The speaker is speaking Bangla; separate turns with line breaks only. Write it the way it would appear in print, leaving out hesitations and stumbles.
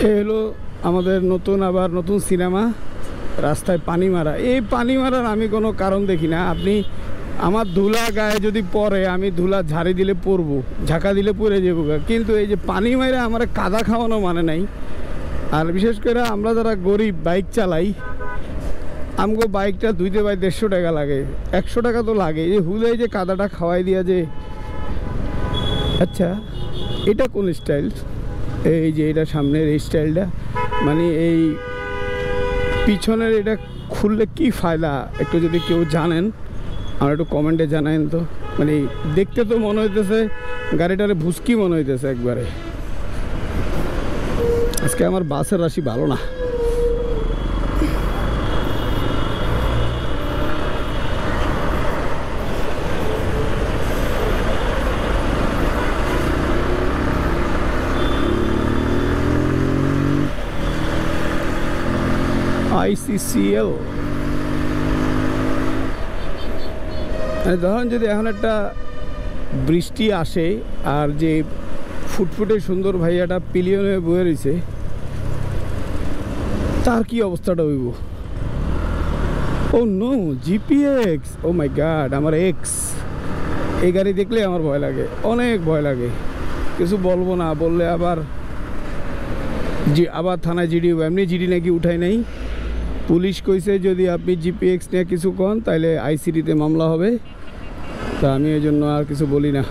এ হলো আমাদের আবার নতুন সিনেমা রাস্তায় পানি মারা। এই পানি মারার আমি কোনো কারণ দেখি না। আপনি আমার ধুলা গায়ে যদি পড়ে, আমি ধুলা ঝাড়ি দিলে পরবো, ঝাঁকা দিলে পরে যাবো, কিন্তু এই যে পানি মারা আমার কাদা খাওয়ানো মানে নাই। আর বিশেষ করে আমরা যারা গরিব বাইক চালাই, আমগো বাইকটা ধুইতে ভাই 150 টাকা লাগে, 100 টাকা তো লাগে। এই হুদাই যে কাদাটা খাওয়াই দিয়া যে। আচ্ছা, এটা কোন স্টাইল? এই যে এটা সামনের এই স্টাইলটা, মানে এই পিছনের এটা খুললে কি ফায়দা, একটু যদি কেউ জানেন আমার একটু কমেন্টে জানায়েন তো। মানে দেখতে তো মনে হইতেছে গাড়িটারে ভুসকি মনে হইতেছে একবারে। আজকে আমার বাসের রাশি ভালো না। ICCL ধরেন যদি এখন একটা বৃষ্টি আসে আর যে ফুটফুটে সুন্দর ভাইয়াটা পিলিয়ন হয়ে বয়ে রয়েছে, তার কি অবস্থাটা হইব? ও নো, GPX, ও মাই গড, আমার এক্স। এই গাড়ি দেখলে আমার ভয় লাগে, অনেক ভয় লাগে। কিছু বলবো না, বললে আবার থানায় জিডি। এমনি জিডি নাকি উঠাই নাই, পুলিশ কইছে যদি আপনি GPX নিয়ে কিছু কন তাহলে ICD-তে মামলা হবে। তা আমি এই জন্য আর কিছু বলি না।